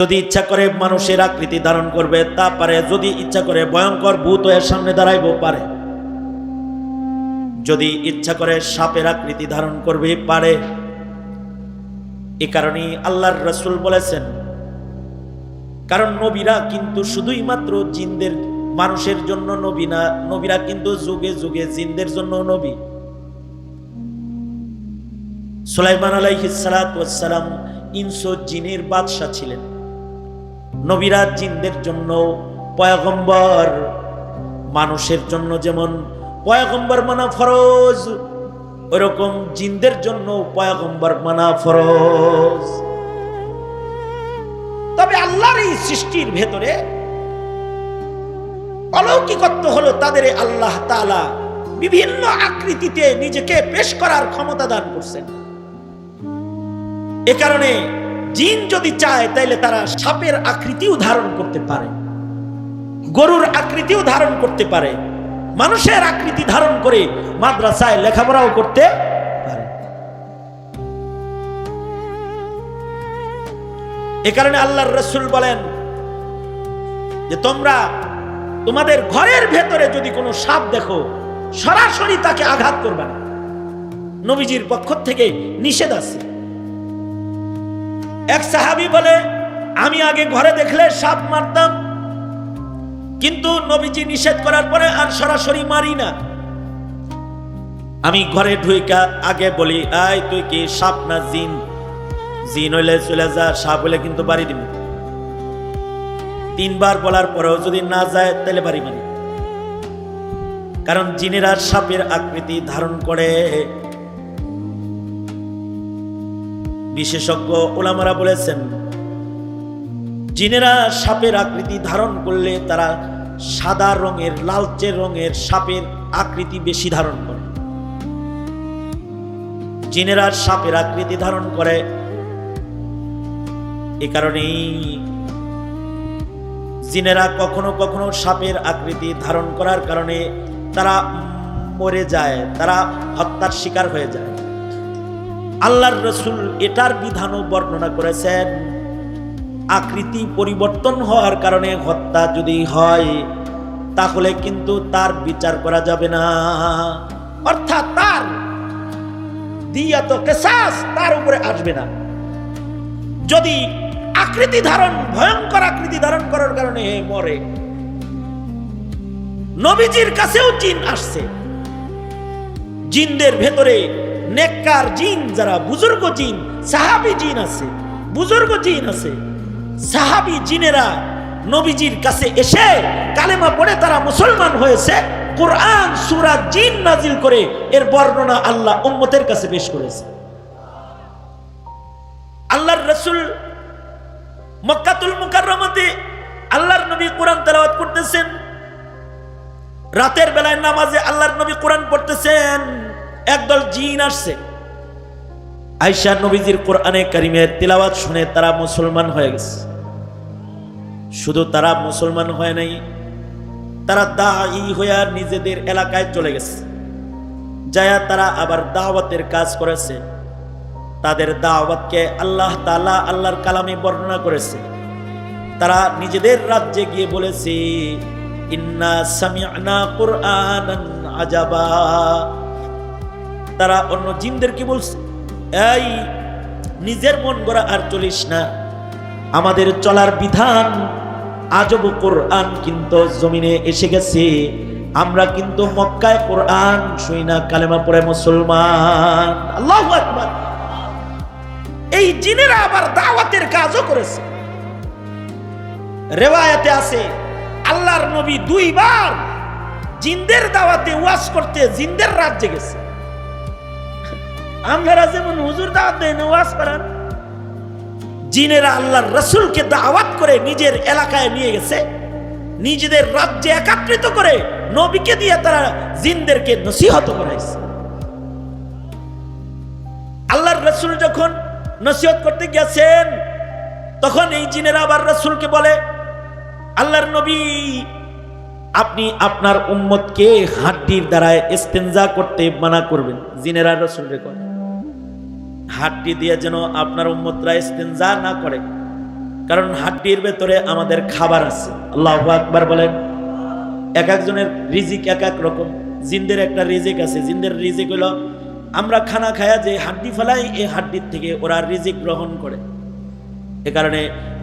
যদি ইচ্ছা করে মানুষের আকৃতি ধারণ করবে তা পারে, যদি ইচ্ছা করে ভয়ঙ্কর ভূত এর সামনে দাঁড়াইব পারে, যদি ইচ্ছা করে সাপের আকৃতি ধারণ করবে পারে। এ কারণেই আল্লাহর রাসূল বলেছেন, কারণ নবীরা কিন্তু শুধুই মাত্র জিনদের মানুষের জন্য নবী না, নবীরা কিন্তু যুগে যুগে জিনদের জন্য নবী। সুলাইমান আলাইহিস সালাতু ওয়াস সালাম ইনস ও জিনের বাদশা ছিলেন। নবীরা জিনদের জন্য পয়গম্বর, মানুষের জন্য যেমন পয়গম্বর মানা ফরজ, ওইরকম জিনদের জন্য পয়গম্বর মানা ফরজ। তবে আল্লাহর এই সৃষ্টির ভেতরে অলৌকিকত্ব হলো তাদের আল্লাহ তাআলা বিভিন্ন আকৃতিতে নিজেকে পেশ করার ক্ষমতা দান করছেন। এ কারণে জিন যদি চায় তাইলে তারা সাপের আকৃতিও ধারণ করতে পারে, গরুর আকৃতিও ধারণ করতে পারে, মানুষের আকৃতি ধারণ করে মাদ্রাসায় লেখাপড়াও করতে পারে। এ কারণে আল্লাহর রাসূল বলেন যে তোমরা তোমাদের ঘরের ভেতরে যদি কোনো সাপ দেখো সরাসরি তাকে আঘাত করবে না, নবীজির পক্ষ থেকে নিষেধ আছে। এক সাহাবী বলে, আমি আগে ঘরে দেখলে সাপ মারতাম, কিন্তু নবীজি নিষেধ করার পরে আর সরাসরি মারি না। আমি ঘরে ঢুইকা আগে বলি, আয় তুই কি সাপ না জিন? জিন হইলে চলে যা, সাপ হইলে কিন্তু বাড়ি দিব। 3 বার বলার পরেও যদি না যায় তাহলে বাড়ি মারি। কারণ জিনেরা সাপের আকৃতি ধারণ করে। বিশেষজ্ঞ উলামারা বলেছেন, জিনেরা সাপের আকৃতি ধারণ করলে তারা সাদা রঙের, লালচে রঙের সাপের আকৃতি বেশি ধারণ করে। জিনেরা সাপের আকৃতি ধারণ করে। এ কারণেই জিনেরা কখনো কখনো সাপের আকৃতি ধারণ করার কারণে তারা মরে যায়, তারা হত্যার শিকার হয়ে যায়। আল্লাহর রাসূল এটার বিধানও বর্ণনা করেছেন। আকৃতি পরিবর্তন হওয়ার কারণে হত্যা যদি হয় তাহলে কিন্তু তার বিচার করা যাবে না, অর্থাৎ তার দিয়াত কিসাস তার উপরে আসবে না। যদি আকৃতি ধারণ, ভয়ঙ্কর আকৃতি ধারণ করার কারণে মরে। নবীজির কাছেও জিন আসছে। জিনদের ভেতরে নেককার জিন, যারা বুজুর্গ জিন, সাহাবী জিন আছে, বুজুর্গ জিন আছে। সাহাবী জিনেরা নবীজির কাছে এসে কালেমা পড়ে তারা মুসলমান হয়েছে। কোরআন সূরা জিন নাজিল করে এর বর্ণনা আল্লাহ উম্মতের কাছে পেশ করেছে। আল্লাহর রাসূল মক্কাতুল মুকাররমাতে আল্লাহর নবী কোরআন তেলাওয়াত করতেছেন। রাতের বেলায় নামাজে আল্লাহর নবী কোরআন পড়তেছেন। একদল জিন আসছে। আয়েশা নবীজির কোরআনে কারিমের তিলাওয়াত শুনে তারা মুসলমান হয়ে গেছে। শুধু তারা মুসলমান হয় নাই, তারা দাঈ হয়ে নিজেদের এলাকায় চলে গেছে। যায়া তারা আবার দাওয়াতের কাজ করেছে। তাদের দাওয়াতকে আল্লাহ তাআলা আল্লাহর কালামে বর্ণনা করেছে। তারা নিজেদের রাজ্যে গিয়ে বলেছে, ইন্না সামি'না কুরআনান আজাবা। তারা অন্য জিনদেরকে বলছে, এই নিজের মন গড়া আর চলিস না, আমাদের চলার বিধান আজব কোরআন কিন্তু জমিনে এসে গেছে। আমরা কিন্তু মক্কায় কোরআন শুই না, কালেমা পড়ে মুসলমান। আল্লাহু আকবার। এই জিনেরা আবার দাওয়াতের কাজও করেছে। রিওয়ায়াতে আছে আল্লাহর নবী 2 বার জিনদের দাওয়াতে ওয়াজ করতে জিনদের রাজ্যে গেছে। আমরা যেমন হুজুর দাওয়াত দেন, ওয়াজ করেন, জিনেরা আল্লাহর রাসূলকে দাওয়াত করে নিজের এলাকায় নিয়ে গেছে। নিজেদের রাজ্যে একত্রিত করে নবীকে দিয়ে তারা জিনদেরকে নসিহত করাইছে। আল্লাহর রাসূল যখন নসিহত করতে গেছেন তখন এই জিনেরা আবার রাসূলকে বলে, আল্লাহর নবী আপনি আপনার উম্মতকে হাড্ডির দ্বারা ইস্তেনজা করতে মানা করবেন। জিনেরা রাসূলকে বলে, হাড্ডি দিয়ে যেন আপনার উম্মতরা ইস্তেনজা না করে, কারণ হাড্ডির ভেতরে আমাদের খাবার আছে। আল্লাহু আকবার বলেন। এক একজনের রিজিক এক এক রকম। জিনদের একটা রিজিক আছে। জিনদের রিজিক হলো আমরা খানা খায়া যে হাড্ডি ফেলাই, এই হাড্ডির থেকে ওরা রিজিক গ্রহণ করে। এ কারণে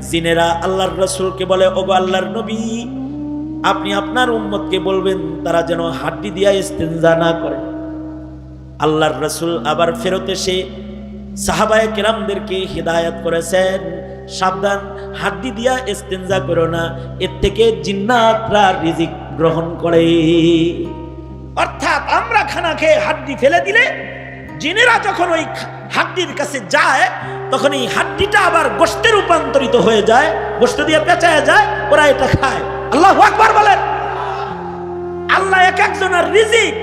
জিনেরা আল্লাহর রাসূলকে বলে, ওগো আল্লাহর নবী, আপনি আপনার উম্মতকে বলবেন তারা যেন হাড্ডি দিয়া ইস্তেনজা না করে। আল্লাহর রাসূল আবার ফেরত এসে সাহাবায়ে কেরামদেরকে হিদায়াত করেছেন, সাবধান, হাড্ডি দিয়া ইস্তেনজা করো না, এর থেকে জিন্নাতরা রিজিক গ্রহণ করে। অর্থাৎ আমরা খানা খেয়ে হাড্ডি ফেলে দিলে জিনেরা যখন ওই হাড্ডির কাছে যায়, তখন এই হাড্ডিটা আবার গোশতে রূপান্তরিত হয়ে যায়, গোশত দিয়ে পেঁচায় যায়, ওরা এটা খায়। আল্লাহু আকবার বলেন। আল্লাহ এক একজনের রিজিক,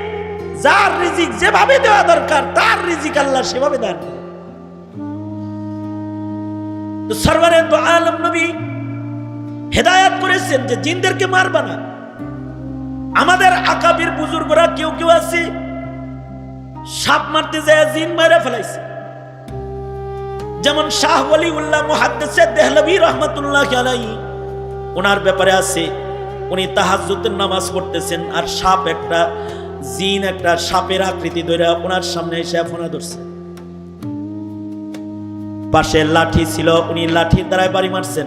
যার রিজিক যেভাবে দেওয়া দরকার তার রিজিক আল্লাহ সেভাবে দেন। তো সরওয়ারে দু আলম নবী হেদায়েত করেছেন যে জিনদেরকে মারবা না। আমাদের আকাবির বুজুর্গরা কেউ কেউ আছে সাপ মারতে যায় জিন মেরে ফেলাইছে। যেমন শাহ ওয়ালিউল্লাহ মুহাদ্দিস দেহলভী রাহমাতুল্লাহ আলাইহি, ওনার ব্যাপারে আছে, উনি তাহাজ্জুদের নামাজ পড়তেছেন আর সাপ একটা জিন একটা সাপের আকৃতি ধরে ওনার সামনে এসে ফোনা ধরছে। পাশে লাঠি ছিল, উনি লাঠির দ্বারা বাড়ি মারছেন।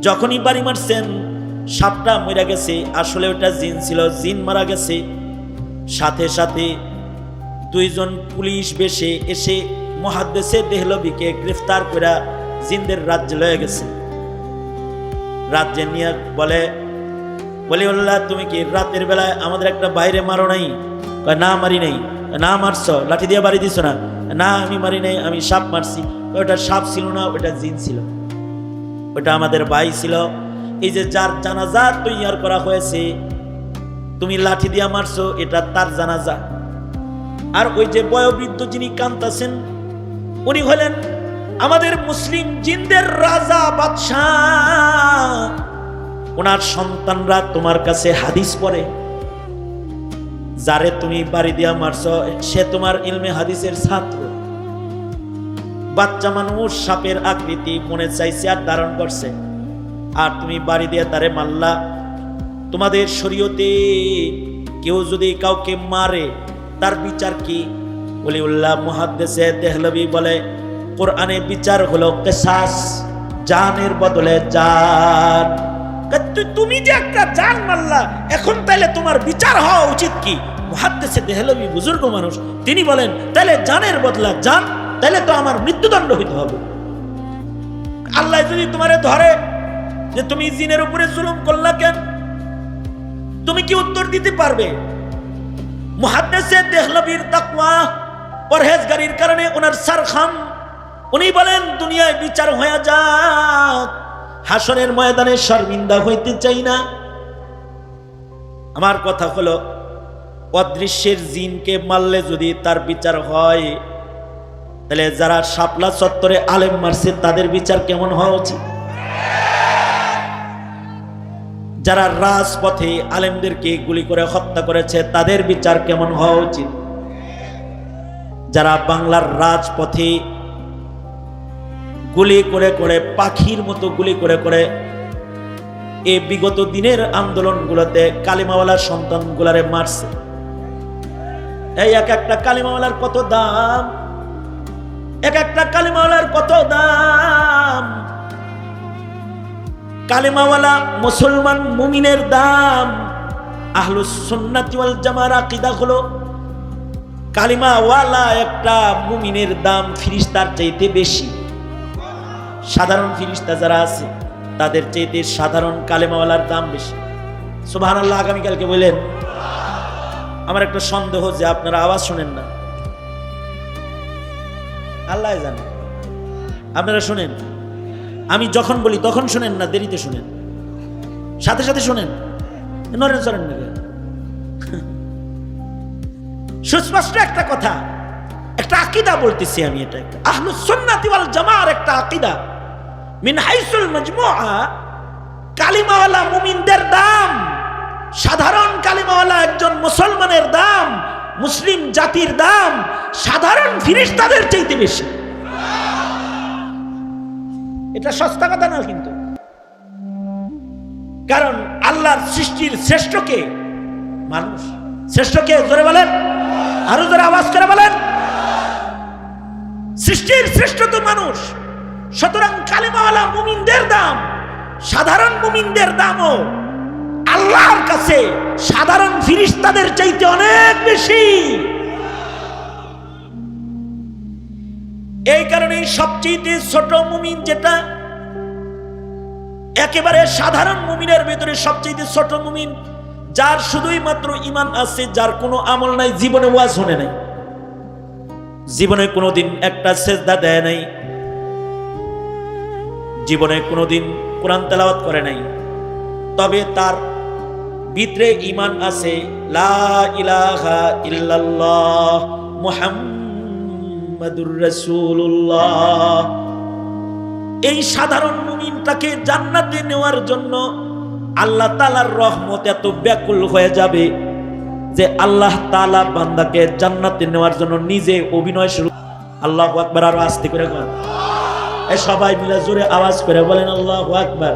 যখনই বাড়ি মারছেন সাপটা মরে গেছে, আসলে ওটা জিন ছিল, জিন মারা গেছে। সাথে সাথে দুইজন পুলিশ বেশে এসে মুহাদ্দিস দেহলভীকে গ্রেফতার করে জিনদের রাজ্যে লয়ে গেছে। রাজ্যে নিয়ে বলে, ওয়ালিউল্লাহ তুমি কি রাতের বেলায় আমাদের একটা বাইরে মারো নাই? না মারি নাই। না মারছো, লাঠি দিয়ে বাড়ি দিছো না? না আমি মারি নাই, আমি সাপ মারছি। ওটা সাপ ছিল না, ওটা জিন ছিল, ওটা আমাদের ভাই ছিল। এই যে যার জানাজা তৈয়ার করা হয়েছে, তুমি লাঠি দিয়া মারছো, এটা তার জানাজা। আর ওই যে বয়োবৃদ্ধ যিনি কান্তাছেন, উনি হলেন আমাদের মুসলিম জিনদের রাজা বাদশাহ। ওনার সন্তানরা তোমার কাছে হাদিস পড়ে, যারে তুমি বাড়ি দিয়া মারছো সে তোমার ইলমে হাদিসের ছাত্র। বাচ্চা মানুষ সাপের আকৃতি মনে চাইছে আর ধারণ করছে, আর তুমি বাড়ি দিয়ে তারে মারলা। তোমাদের শরীয়তে কেউ যদি কাউকে মারে তার বিচার কি? ওয়ালিউল্লাহ মুহাদ্দিস দেহলভী বলে, কোরআনে বিচার হলো কিসাস, জানের বদলে জান। তুমি যে একটা জান মারলা, এখন তাইলে তোমার বিচার হওয়া উচিত কি? মুহাদ্দিস দেহলভী বুজুর্গ মানুষ, তিনি বলেন তাইলে জানের বদলা জান, তাইলে তো আমার মৃত্যুদণ্ড হইতে হবে। আল্লাহ যদি তোমারে ধরে যে তুমি জিনের উপরে জুলুম করলা কেন, তুমি কি উত্তর দিতে পারবে? মুহাদ্দিস দেহলভীর তাকওয়া পরহেজগারির কারণে ওনার সারখান, উনি বলেন দুনিয়ায় বিচার হয়ে যাক, হাসরের ময়দানে শর্মিন্দা হইতে চাই না। আমার কথা হলো, অদৃশ্যের জিনকে মারলে যদি তার বিচার হয়, তাহলে যারা শাপলা চত্বরে আলেম মারছে তাদের বিচার কেমন হওয়া উচিত? যারা রাজপথে আলেমদেরকে গুলি করে হত্যা করেছে তাদের বিচার কেমন হওয়া উচিত? যারা বাংলার রাজপথে গুলি করে করে পাখির মতো গুলি করে করে এই বিগত দিনের আন্দোলনগুলোতে কালিমাওয়ালার সন্তানগুলারে মারছে, এই এক একটা কালিমাওয়ালার কত দাম, এক একটা কালিমাওয়ালার কত দাম। কালিমাওয়ালা মুসলমান মুমিনের দাম। আহলুস সুন্নাত ওয়াল জামার আকীদা হলো কালিমাওয়ালা একটা মুমিনের দাম ফেরেশতার চাইতে বেশি। সাধারণ ফেরেশতা যারা আছে তাদের চাইতে সাধারণ কালিমাওয়ালার দাম বেশি। সুবহানাল্লাহ। আগামীকালকে বলেন। আমার একটা সন্দেহ যে আপনারা আওয়াজ শোনেন না, আল্লাহ জানে। আপনারা শোনেন, আমি যখন বলি তখন শোনেন না, দেরিতে শোনেন, সাথে সাথে শোনেন, নরেন সরেন না। সুস্পষ্ট একটা কথা, একটা আকীদা বলতেছি আমি, এটা একটা আহলুস সুন্নাত ওয়াল জামার একটা আকীদা। মিন হাইসুল মাজমুআ, কালিমাওয়ালা মুমিনদের দাম, সাধারণ কালিমাওয়ালা একজন মুসলমানের দাম, মুসলিম জাতির দাম সাধারণ ফেরেশতাদের চাইতে বেশি। এটা সস্তা কথা না কিন্তু। কারণ আল্লাহর সৃষ্টির শ্রেষ্ঠ কে? মানুষ। শ্রেষ্ঠ কে? জোরে বলেন, আরো জোরে আওয়াজ করে বলেন। সৃষ্টির শ্রেষ্ঠ তো মানুষ। সুতরাং কালিমাওয়ালা মুমিনদের দাম সাধারণ মুমিনদের দামও আল্লাহর কাছে সাধারণ ফেরেশতাদের চাইতে অনেক বেশি। এই কারণে সবচেয়ে ছোট মুমিন যেটা, একেবারে সাধারণ মুমিনের ভিতরে সবচেয়ে ছোট মুমিন, যার শুধুই মাত্র ঈমান আছে, যার কোনো আমল নাই, জীবনে ওয়াজ শুনে নাই, জীবনে কোনোদিন একটা সেজদা দেয় নাই, জীবনে কোনোদিন কোরআন তেলাওয়াত করে নাই, তবে তার ভিতরে ঈমান আছে, লা ইলাহা ইল্লাল্লাহ মুহাম্মাদুর রাসূলুল্লাহ। এই সাধারণ মুমিনটাকে জান্নাতে নেওয়ার জন্য আল্লাহ তাআলার রহমত এত ব্যাকুল হয়ে যাবে যে আল্লাহ তাআলা বান্দাকে জান্নাতে নেওয়ার জন্য নিজে অভিনয় শুরু। আল্লাহু আকবার। আর আস্তে করে বলেন, এই সবাই মিলে জোরে আওয়াজ করে বলেন আল্লাহু আকবার।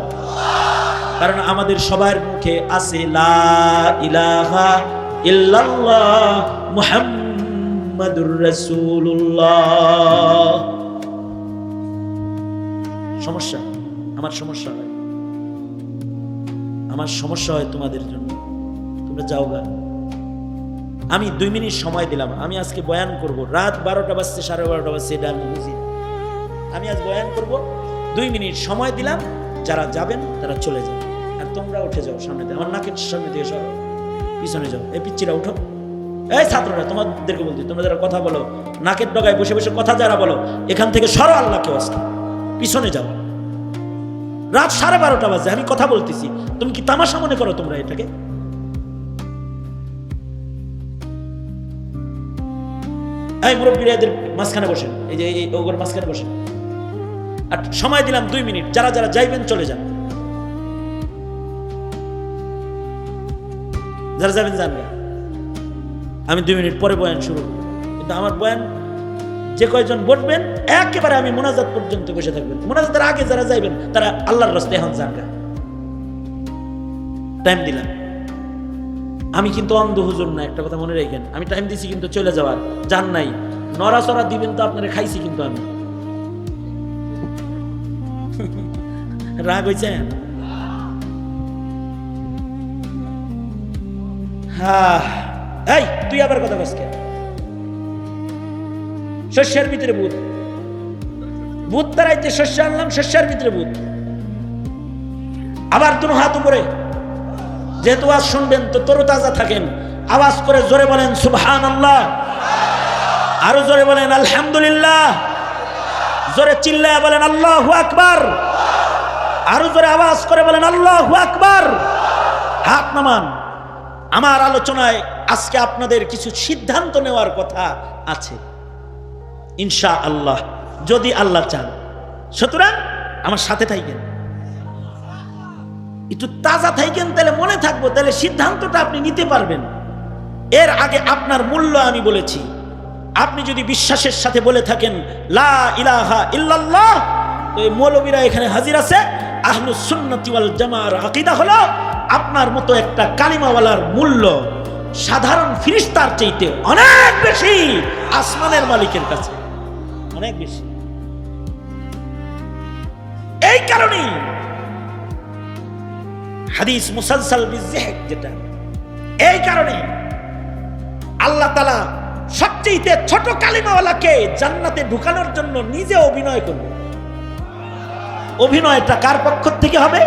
কারণ আমাদের সবার মুখে আছে লা ইলাহা ইল্লাল্লাহ মুহাম্মাদুর রাসূলুল্লাহ। সমস্যা, আমার সমস্যা হয়, আমার সমস্যা হয় তোমাদের জন্য। তোমরা যাও গা। আমি 2 মিনিট সময় দিলাম। আমি আজকে বয়ান করব, রাত 12টা বাজছে, 12:30 বাজছে, এটা আমি বুঝি। আমি আজ বয়ান করব, 2 মিনিট সময় দিলাম। যারা যাবেন তারা চলে যান, আর তোমরা উঠে যাও সামনে দিয়ে। আমার নাকের সামনে দিয়ে সরো, পিছনে যাও। এই পিচ্চিরা উঠো। এই ছাত্ররা, তোমাদেরকে বলছি, তোমরা যারা কথা বলো, নাকের ডগায় বসে বসে কথা যারা বলো, এখান থেকে সরো, আল্লাহকে ওয়াস্তে, পিছনে যাও। রাত 12:30 বাজে, আমি কথা বলতেছি, তুমি কি তামাশা মনে করো তোমরা এটাকে? এই মুরব্বীরা এদের মাঝখানে বসেন, এই যে এই ওগর মাঝখানে বসেন। আর সময় দিলাম 2 মিনিট, যারা যারা যাইবেন চলে যান, যারা যাবেন যান। আমি 2 মিনিট পরে বয়ান শুরু, কিন্তু আমার বয়ান যে কয়জন বসবেন একেবারে আমি মোনাজাত পর্যন্ত বসে থাকবেন। মোনাজাতের আগে যারা যাইবেন তারা আল্লাহর রাস্তায় এখন যান। টাইম দিলাম। আমি কিন্তু অন্ধ হুজুর না, একটা কথা মনে রাখেন। আমি টাইম দিছি কিন্তু চলে যাওয়ার, জান নাই। নড়াচড়া দিবেন তো আপনারা খাইছি কিন্তু আমি। রাগ হয়েছে? হ্যাঁ, এই তুই আবার কথা বলছিস কেন? শস্যের ভিতরে ভূত, ভূত তারাইতে শস্য আনলাম, শস্যের ভিতরে ভূত। আবার দুনো হাত উপরে, যেহেতু আজ শুনবেন তো তরতাজা থাকেন। আওয়াজ করে জোরে বলেন সুবহানাল্লাহ, আরো জোরে বলেন আলহামদুলিল্লাহ, জোরে চিল্লায়া বলেন আল্লাহু আকবার, আরো জোরে আওয়াজ করে বলেন আল্লাহু আকবার। হাত নামান। আমার আলোচনায় আজকে আপনাদের কিছু সিদ্ধান্ত নেওয়ার কথা আছে ইনশাআল্লাহ, যদি আল্লাহ চান। সুতরাং আমার সাথে থাকেন, একটু তাজা থাকেন, তাহলে মনে থাকবো, তাহলে সিদ্ধান্তটা আপনি নিতে পারবেন। এর আগে আপনার মূল্য আমি বলেছি। আপনি যদি বিশ্বাসের সাথে বলে থাকেন লা ইলাহা ইল্লাল্লাহ, তো এই মৌলবীরা এখানে হাজির আছে, আহলুস সুন্নাতি ওয়াল জামাআর আকীদা হলো আপনার মতো একটা কালিমাওয়ালার মূল্য সাধারণ ফেরেশতার চাইতে অনেক বেশি আসমানের মালিকের কাছে, অনেক বেশি। এই কারণেই হাদিস মুসালসাল বিযিহক, যেটা এই কারণে আল্লাহ তাআলা সবচেয়ে ছোট কালিমাওয়ালাকে জান্নাতে ঢুকানোর জন্য নিজে অভিনয় করবে। অভিনয়টা কার পক্ষ থেকে হবে?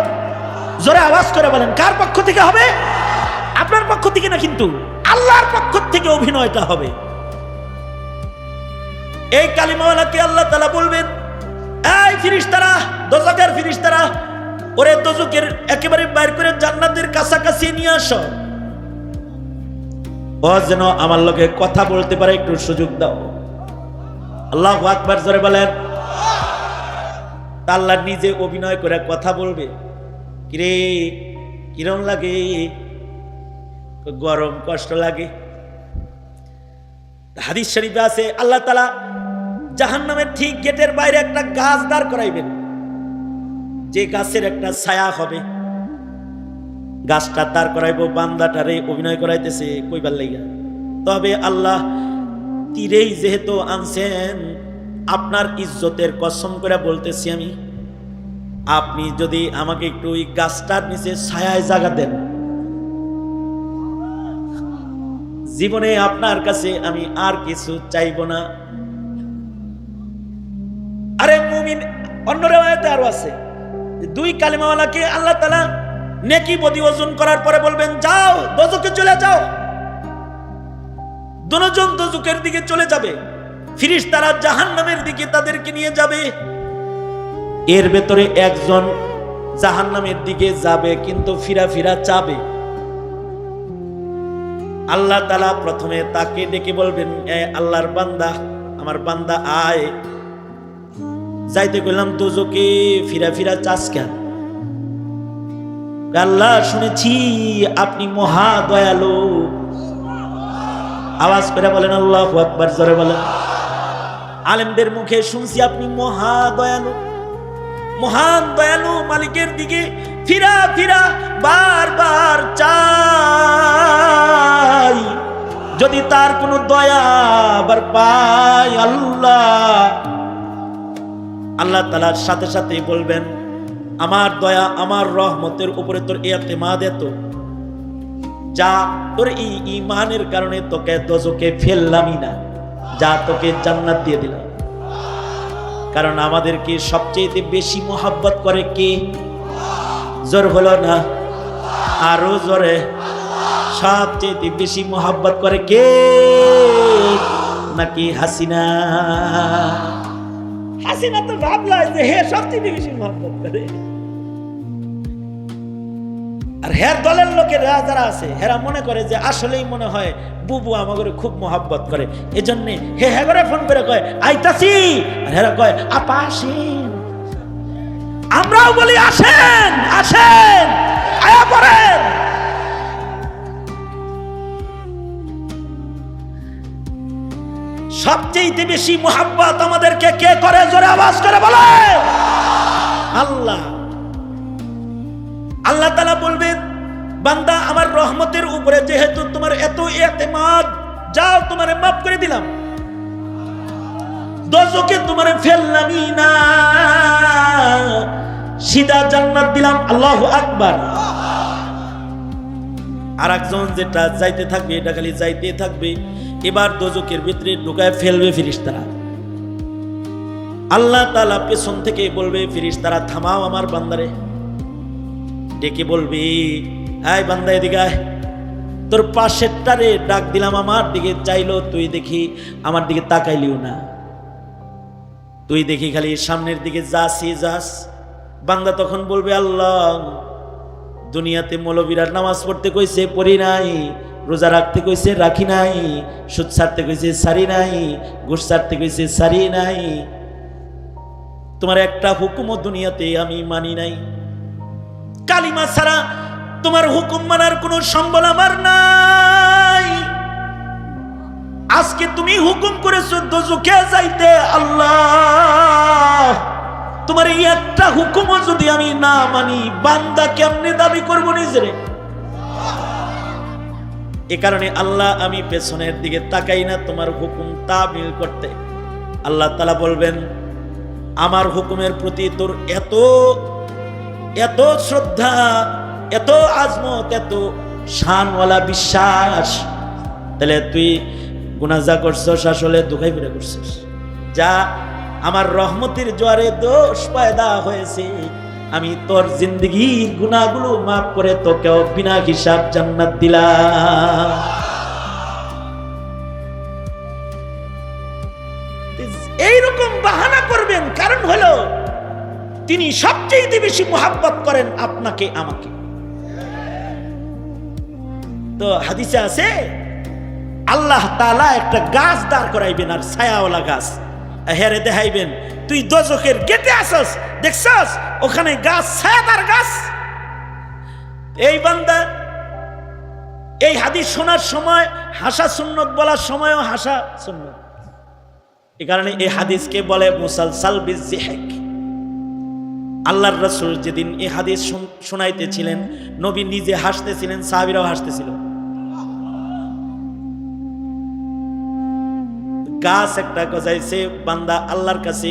জোরে আওয়াজ করে বলেন, কার পক্ষ থেকে হবে? আপনার পক্ষ থেকে না, কিন্তু আল্লাহর পক্ষ থেকে অভিনয়টা হবে। এই কালিমাওয়ালাকে আল্লাহ তাআলা বলবেন, এই ফেরেশতারা, দোজখের ফেরেশতারা, ওরে দোজখের একেবারে বাইর করে জান্নাতের কাছাকাছি নিয়ে আসো, ও যেন আমার লগে কথা বলতে পারে, একটু সুযোগ দাও। আল্লাহু আকবার, জোরে বলেন। আল্লাহ নিজে অভিনয় করে কথা বলবে। কিরে কিরম লাগে? গরম, কষ্ট লাগে। হাদিস শরীফে আছে আল্লাহ তাআলা জাহান্নামের ঠিক গেটের বাইরে একটা গাছ দাঁড় করাইবেন। যে গাছের একটা ছায়া হবে, গাছটা তার করাইবো, বান্দাটারে অভিনয় করাইতেছে কইবার লাইগা। তবে আল্লাহ তীরেই যেহেতু আনছেন, আপনার ইজ্জতের কসম করে বলতেছি আমি, আপনি যদি আমাকে একটু ওই গাছটার নিচে ছায়ায় জায়গা দেন, জীবনে আপনার কাছে আমি আর কিছু চাইব না। আরে মুমিন, অন্য রিওয়ায়াতে আরো আছে, দুই কালিমাওয়ালাকে আল্লাহ তাআলা নেকি বদি ওজন করার পরে বলবেন, যাও দোজখে চলে যাও। দুজন দোজখের দিকে চলে যাবে, ফেরেশতারা জাহান্নামের দিকে তাদেরকে নিয়ে যাবে। এর ভেতরে একজন জাহান্নামের দিকে যাবে, কিন্তু ফিরা ফিরা চাবে। আল্লাহ তাআলা প্রথমে তাকে ডেকে বলবেন, এ আল্লাহর বান্দা, আমার বান্দা আয়। যাইতে কইলাম দোজখে, ফিরা ফিরা চাস কেন? আল্লাহ শুনেছি আপনি মহা দয়ালু। আওয়াজ করে বলেন আল্লাহু আকবার, জোরে বলেন। আলেমদের মুখে শুনছি আপনি মহা দয়ালু। মহান দয়ালু মালিকের দিকে ফিরা ফিরা বারবার চাই, যদি তার কোনো দয়া আবার পাই আল্লাহ তাআলার সাথে সাথে বলবেন, আমার দয়া আমার রহমতের উপরে তোর ইতিমাদ এত, যা তোর এই ঈমানের কারণে তোকে দোজখে ফেললামই না, যা তোকে জান্নাত দিয়ে দিলাম। কারণ আমাদেরকে সবচেয়ে বেশি মোহাব্বত করে কে? জোর হলো না, আরো জোরে। সবচেয়ে বেশি মোহাব্বত করে কে? নাকি হাসিনা? হাসিনা তো ভাবলা যে হে সবচেয়ে বেশি মোহাব্বত করে, আর হের দলের লোকেরা যারা আছে হেরা মনে করে যে আসলেই মনে হয় বুবু আমাকে খুব মোহাব্বত করে, এজন্য হে হে করে ফোন করে কয় আইতাছি, আর হেরা কয় আপা আসেন। আমরাও বলি আসেন আসেন, আয়া পড়েন। সবচেয়ে বেশি মোহাব্বত আমাদেরকে কে করে? জোরে আওয়াজ করে বলে আল্লাহ। আল্লাহ তাআলা বলবেন, বান্দা আমার রহমতের উপরে যেহেতু তোমার এত ইতিমাদ, যাও তোমারে মাফ করে দিলাম, দোজখে তোমারে ফেললামই না, সিধা জান্নাত দিলাম। আল্লাহু আকবার। আর একজন যেটা যাইতে থাকবে, এটা খালি যাইতে থাকবে। এবার দোজখের ভিতরে ঢুকায় ফেলবে ফেরেশতারা। আল্লাহ তাআলা পেছন থেকে বলবে, ফেরেশতারা থামাও আমার বান্দারে। ডেকে বলবি, আয় বান্দা এদিকে আয়। তোর পাশেরটারে ডাক দিলাম, আমার দিকে চাইলো, তুই দেখি আমার দিকে তাকাইলিও না, তুই দেখি খালি সামনের দিকে যাস। বান্দা তখন বলবে, আল্লাহ দুনিয়াতে মৌলবীরা নামাজ পড়তে কইছে পড়ি নাই, রোজা রাখতে কইছে রাখি নাই, সুদ ছাড়তে কইছে ছাড়ি নাই, ঘুষ ছাড়তে কইছে ছাড়ি নাই, তোমার একটা হুকুমও দুনিয়াতে আমি মানি নাই। কালিমা ছাড়া তোমার হুকুম মানার কোনো সম্বল আমার নাই। আজকে তুমি হুকুম করেছো দোজখে যাইতে, আল্লাহ তোমার এই একটা হুকুমও যদি আমি না মানি, বান্দা কেমনে দাবি করবো নিজেরে? এ কারণে আল্লাহ আমি পেছনের দিকে তাকাই না তোমার হুকুম তামিল করতে। আল্লাহ তাআলা বলবেন, আমার হুকুমের প্রতি তোর এত এত শ্রদ্ধা, এত আজমত, এত শানওয়ালা বিশ্বাস, তাহলে তুই গুনাহ যা করছস আসলে দুঃখাই ফিরে করছস। যা আমার রহমতের জোয়ারে দোষ পয়দা হয়েছে, আমি তোর জিন্দগির গুনাহগুলো মাফ করে তোকেও বিনা হিসাব জান্নাত দিলাম। এইরকম বাহানা করবেন, কারণ হলো তিনি সবচেয়ে বেশি মোহাব্বত করেন আপনাকে আমাকে। তো হাদিসে আছে, আল্লাহ তাআলা একটা গাছ দাঁড় করাইবেন, আর ছায়াওয়ালা গাছ হেরে দেখাইবেন, তুই দোজখের গেটে আসস, দেখছস ওখানে গাছ, ছায়াদার গাছ। এই বান্দা এই হাদিস শোনার সময় হাসা সুন্নত, বলার সময়ও হাসা সুন্নত। এই কারণে এই হাদিসকে বলে মুসালসাল বিযিহক। আল্লাহর রাসূল যেদিন এই হাদিস শোনাইতেছিলেন, নবী নিজে হাসতেছিলেন, সাহাবীরাও হাসতেছিল। গাছ একটা গজাইছে, বান্দা আল্লাহর কাছে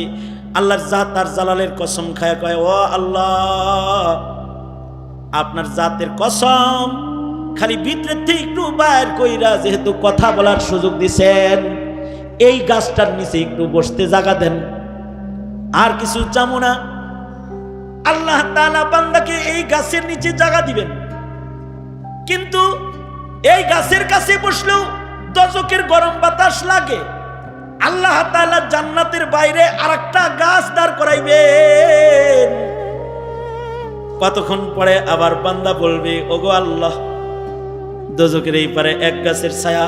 আল্লাহর জাত আর জালালের কসম খায় কয়, ও আল্লাহ, আপনার জাতের কসম, খালি ভিতরের থেকে একটু বাইর কইরা যেহেতু কথা বলার সুযোগ দিছেন, এই গাছটার নিচে একটু বসতে জায়গা দেন, আর কিছু চামু না। আল্লাহ তাআলা বান্দাকে এই গাছের নিচে জায়গা দিবেন, কিন্তু এই গাছের কাছে বসলেও দজকের গরম বাতাস লাগে। আল্লাহ তাআলা জান্নাতের বাইরে আরেকটা গাছ দাঁড় করাইবেন। কতক্ষণ পরে আবার বান্দা বলবে, ওগো আল্লাহ, দোজকের এই পারে এক গাছের ছায়া,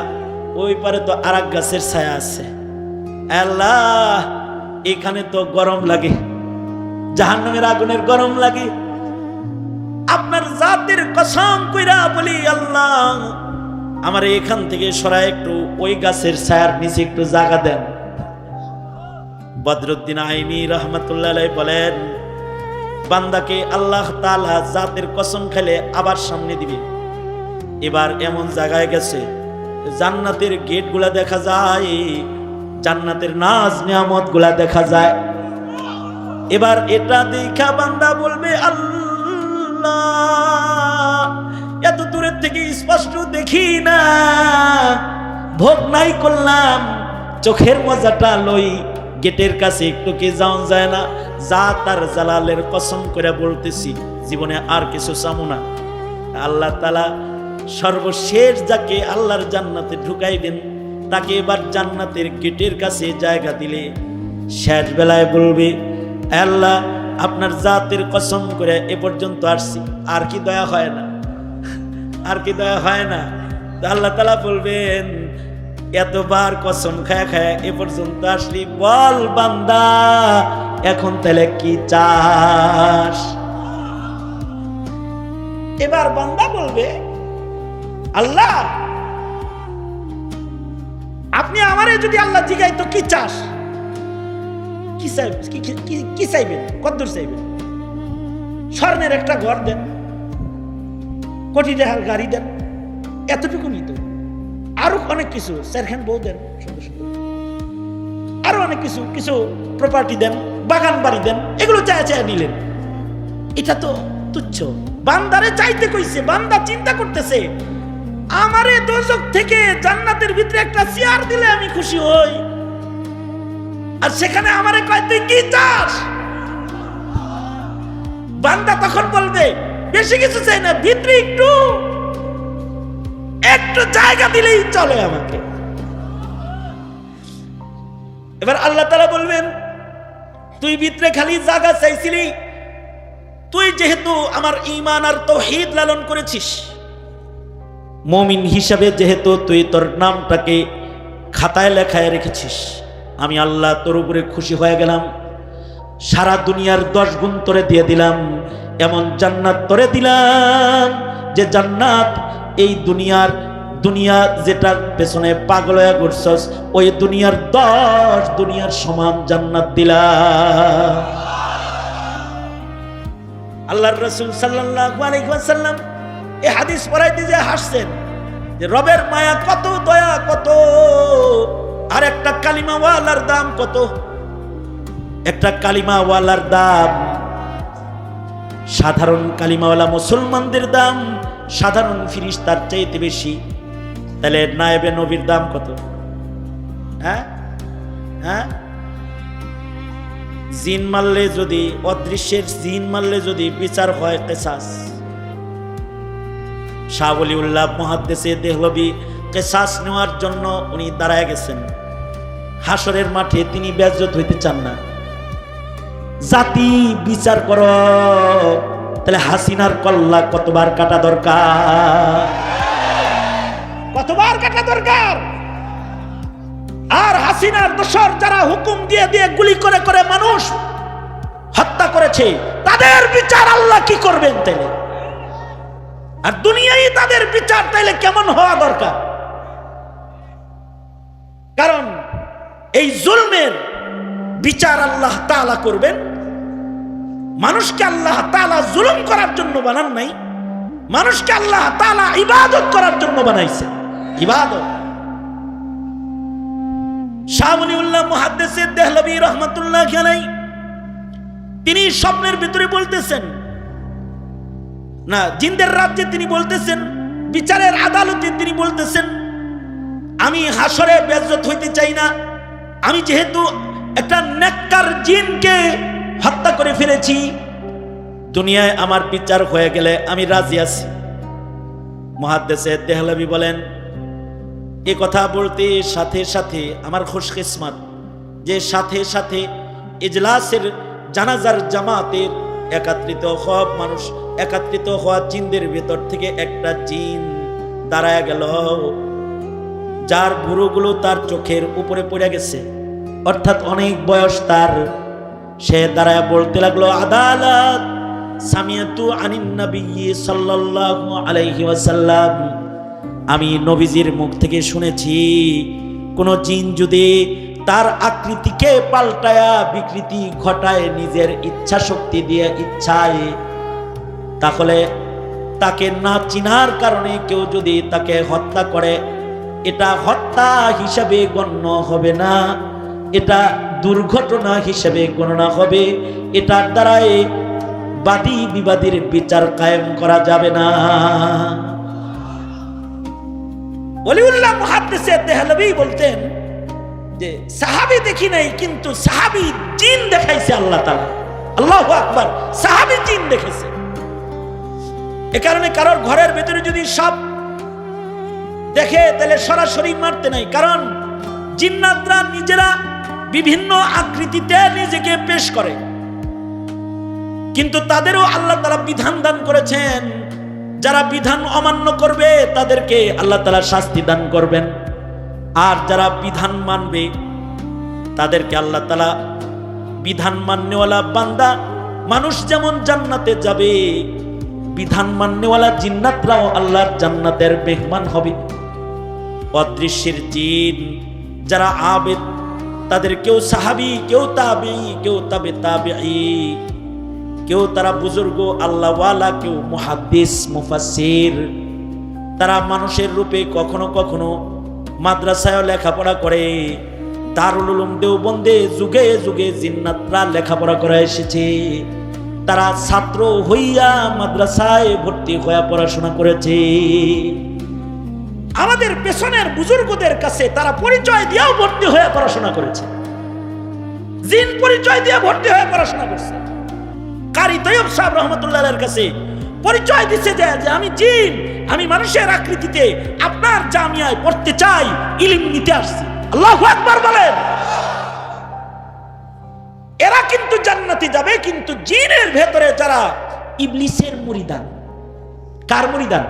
ওই পারে তো আরেক গাছের ছায়া আছে, আল্লাহ এখানে তো গরম লাগে, জাহান্নামের আগুনের গরম লাগে। আপনার জাতের কসম কইরা বলি, আল্লাহ আমার এখান থেকে সরায় একটু ওই গাছের ছায়ার নিচে একটু জায়গা দেন। বদরুদ্দিন আইনি রহমাতুল্লাহ আলাইহি বলেন, বান্দাকে আল্লাহ তাআলা জাতের কসম খেলে আবার সামনে দিবে। এবার এমন জায়গায় গেছে জান্নাতের গেটগুলা দেখা যায়, জান্নাতের নাজ নিয়ামত গুলা দেখা যায়। এবার এটা দেখা বান্দা বলবে, আল্লাহ এত দূরের থেকে স্পষ্ট দেখি না, ভোগ নাই করলাম, চোখের মজাটা লই, গেটের কাছে একটু কি যাওয়া যায় না? জাত আর জালালের কসম করে বলতেছি, জীবনে আর কিছু চামু না। আল্লাহ তাআলা সর্বশেষ যাকে আল্লাহর জান্নাতে ঢুকাইবেন, তাকে এবার জান্নাতের গেটের কাছে জায়গা দিলে শেষ বেলায় বলবে, আল্লাহ আপনার জাতের কসম করে এ পর্যন্ত আসছি, আর কি দয়া হয় না? আর কি দয়া হয় না? আল্লাহ তাআলা বলবেন, এতবার কসম খায়া খায়া এ পর্যন্ত আসলি, বল বান্দা এখন তাহলে কি চাস? এবার বান্দা বলবে, আল্লাহ আপনি আমারে যদি আল্লাহ জিগাইতো কি চাস, কি চাইবেন, কদ্দুর চাইবেন? স্বর্ণের একটা ঘর দেন, কোটি টাকার গাড়ি দেন, এতটুকু নিত। আরো অনেক কিছু, চারখান বউ দেন, সুন্দর সুন্দর, আরো অনেক কিছু কিছু প্রপার্টি দেন, বাগান বাড়ি দেন, এগুলো চায় চায় নিলেন। এটা তো তুচ্ছ। বান্দারে চাইতে কইছে, বান্দা চিন্তা করতেছে, আমারে দোজখ থেকে জান্নাতের ভিতরে একটা চেয়ার দিলে আমি খুশি হই, আর সেখানে আমারে কয় তুই কি চাস? বান্দা তখন বলবে, বেশি কিছু চাই না, ভিতরে একটু একটু জায়গা দিলেই চলে আমাকে। এবার আল্লাহ তাআলা বলবেন, তুই ভিতরে খালি জায়গা চাইছিলি, তুই যেহেতু আমার ঈমান আর তাওহীদ লালন করেছিস, মুমিন হিসাবে যেহেতু তুই তোর নামটাকে খাতায় লেখায় রেখেছিস, আমি আল্লাহ তোর উপরে খুশি হয়ে গেলাম, সারা দুনিয়ার 10 গুণ তোরে দিয়ে দিলাম, এমন জান্নাত তোরে দিলাম যে জান্নাত এই দুনিয়া যেটার পেছনে পাগল হয়ে ঘুরছস, ওই দুনিয়ার 10 দুনিয়ার সমান জান্নাত দিলাম। আল্লাহর রাসূল সাল্লাল্লাহু আলাইহি ওয়াসাল্লাম এই হাদিস পড়াইতে যে হাসছেন যে রবের মায়া কত, দয়া কত, আর একটা কালিমাওয়ালার দাম কত। একটা কালিমাওয়ালার দাম, সাধারণ কালিমাওয়ালা মুসলমানদের দাম সাধারণ ফিরিস্তার চাইতে বেশি। তাহলে নায়েবে নবীর দাম কত? হ্যাঁ হ্যাঁ, জিন মারলে যদি, অদৃশ্যের জিন মারলে যদি বিচার হয় কিসাস, শাহ ওলিউল্লাহ মুহাদ্দিসে দেহলভী কিসাস নেওয়ার জন্য উনি দাঁড়ায় গেছেন হাসরের মাঠে। তিনি বেজ্জত হইতে চান না। জাতি বিচার করো, তাহলে হাসিনার কল্লা কতবার কাটা দরকার, কতবার কাটা দরকার। আর হাসিনার দোসর যারা হুকুম দিয়ে দিয়ে গুলি করে করে মানুষ হত্যা করেছে, তাদের বিচার আল্লাহ কি করবেন তাইলে? আর দুনিয়ায় তাদের বিচার তাইলে কেমন হওয়া দরকার? কারণ এই জুলমের বিচার আল্লাহ তাআলা করবেন, মানুষকে আল্লাহ তাআলা জুলুম করার জন্য বানান নাই, মানুষকে আল্লাহ তাআলা ইবাদত করার জন্য বানাইছে। ইবাদত। শাহ ওলিউল্লাহ মুহাদ্দিস দেহলভী রাহমাতুল্লাহি আলাইহি তিনি স্বপ্নের ভিতরে বলতেছেন, না জিনদের রাজ্যে তিনি বলতেছেন, বিচারের আদালতে তিনি বলতেছেন, আমি হাসরে বেইজ্জত হইতে চাই না। আমি যেহেতু একটা নেককার জিনকে হত্যা করে ফেলেছি, দুনিয়ায় আমার বিচার হয়ে গেলে আমি রাজি আছি। মুহাদ্দিস দেহলভী বলেন, এ কথা বলতে সাথে সাথে আমার খুশকিসমত যে সাথে সাথে ইজলাসের জানাজার জামাতের একত্রিত হওয়া মানুষ, একত্রিত হওয়া জিনদের ভেতর থেকে একটা জিন দাঁড়ায় গেল, যার ভুরুগুলো তার চোখের উপরে পড়ে গেছে, অর্থাৎ অনেক বয়স তার। সে দাঁড়ায় বলতে লাগলো, আদালত সামিয়াতু আনিন নবী সাল্লাল্লাহু আলাইহি ওয়াসাল্লাম, আমি নবীজির মুখ থেকে শুনেছি কোন জিন যদি তার আকৃতিকে পাল্টায়া বিকৃতি ঘটায় নিজের ইচ্ছা শক্তি দিয়ে ইচ্ছায়, তাহলে তাকে না চিনার কারণে কেউ যদি তাকে হত্যা করে, এটা হত্যা হিসাবে গণ্য হবে না, এটা দুর্ঘটনা হিসাবে গণনা হবে, এটার দ্বারাই বাদী বিবাদীর বিচার কায়েম করা যাবে না। ওলিউল্লাহ মুহাদ্দিস দেহলভী বলতেন যে সাহাবী দেখি নাই, কিন্তু সাহাবী জিন দেখাইছে আল্লাহ তাআলা। আল্লাহু আকবার, সাহাবী জিন দেখেছে। এ কারণে কারোর ঘরের ভিতরে যদি সাপ দেখে তাহলে সরাসরি মারতে নাই, কারণ জিন্নাতরা নিজেরা বিভিন্ন আকৃতিতে নিজেকে পেশ করে, কিন্তু তাদেরও আল্লাহ তাআলা বিধান দান করেছেন, যারা বিধান অমান্য করবে তাদেরকে আল্লাহ তাআলা শাস্তি দান করবেন, আর যারা বিধান মানবে তাদেরকে আল্লাহ তাআলা বিধান মাননেওয়ালা বান্দা মানুষ যেমন জান্নাতে যাবে, বিধান মাননেওয়ালা জিন্নাতরাও আল্লাহর জান্নাতের মেহমান হবে। অদৃশ্যের জিন যারা আবেদ, তাদের কেউ সাহাবী, কেউ তাবেঈ, কেউ তাবে তাবেঈ, কেউ তারা বুজুর্গ আল্লাহওয়ালা, কেউ মুহাদ্দিস মুফাসসির। তারা মানুষের রূপে কখনো কখনো মাদ্রাসায় লেখাপড়া করে, দারুল উলুম দেওবন্দে যুগে যুগে জিন্নাতরা লেখাপড়া করে এসেছে। তারা ছাত্র হইয়া মাদ্রাসায় ভর্তি হইয়া পড়াশোনা করেছে। আমাদের পেছনের বুজুর্গদের কাছে তারা পরিচয় দিয়েও ভর্তি হয়ে পড়াশোনা করেছে, জিন পরিচয় দিয়ে ভর্তি হয়ে পড়াশোনা করছে। কারি তৈয়ব সাহেব রহমতুল্লাহ আলাইহির কাছে পরিচয় দিচ্ছে যে আমি জিন, আমি মানুষের আকৃতিতে আপনার জামিয়ায় পড়তে চাই, ইলম নিতে আসছি। আল্লাহু আকবার বলেন। এরা কিন্তু জান্নাতে যাবে, কিন্তু জিনের ভেতরে যারা ইবলিসের মুরিদান। কার মুরিদান?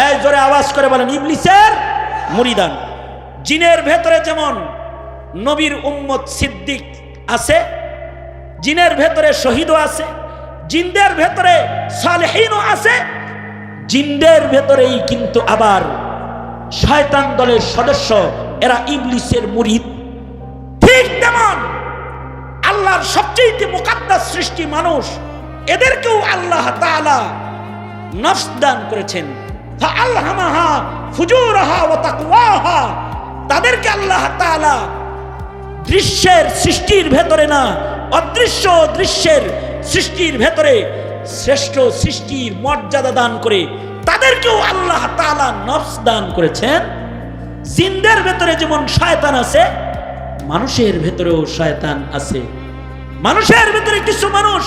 এই জোরে আওয়াজ করে বলেন, ইবলিসের মুরিদান। জিনের ভেতরে যেমন নবীর উম্মত সিদ্দিক আছে, জিনের ভেতরে শহীদও আছে, জিনদের ভেতরে সালেহিনও আছে, জিনদের ভেতরেই কিন্তু আবার শয়তান দলের সদস্য, এরা ইবলিসের মুরিদ। ঠিক তেমন আল্লাহর সবচেয়ে মুকাদ্দাস সৃষ্টি মানুষ, এদেরকেও আল্লাহ তাআলা নফস দান করেছেন। ফাআলহামাহা ফুজুরাহা ওয়া তাকওয়াহা, তাদেরকে আল্লাহ তাআলা দৃশ্যের সৃষ্টির ভেতরে না, অদৃশ্য দৃশ্যের সৃষ্টির ভেতরে শ্রেষ্ঠ সৃষ্টির মর্যাদা দান করে তাদেরকেও আল্লাহ তাআলা নফস দান করেছেন। জিনদের ভেতরে যেমন শয়তান আছে, মানুষের ভেতরেও শয়তান আছে। মানুষের ভেতরে কিছু মানুষ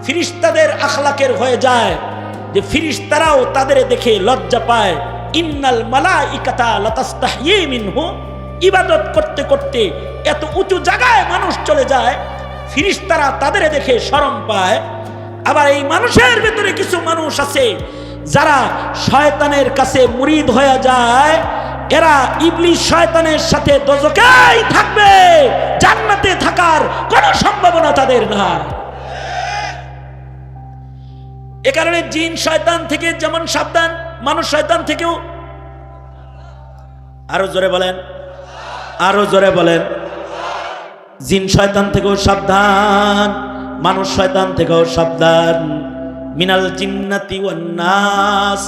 ফিরিস্তাদের আখলাকের হয়ে যায়, যে ফিরিস্তারাও তাদের দেখে লজ্জা পায়। ইন্নাল মালাইকাতা লাতাস্তাহয়ী মিনহু, ইবাদত করতে করতে এত উঁচু জায়গায় মানুষ চলে যায়, ফিরিস্তারা তাদের দেখে শরম পায়। আবার এই মানুষের ভেতরে কিছু মানুষ আছে যারা শয়তানের কাছে মুরিদ হয়ে যায়, এরা ইবলিস শয়তানের সাথে দোজখেই থাকবে, জান্নাতে থাকার কোনো সম্ভাবনা তাদের না। এ কারণে জিন শয়তান থেকে যেমন সাবধান, মানুষ শয়তান থেকেও। আরো জোরে বলেন, আরো জোরে বলেন। জিন শয়তান থেকেও সাবধান, মানুষ শয়তান থেকেও সাবধান। মিনাল জিন্নাতি ওয়ান নাস,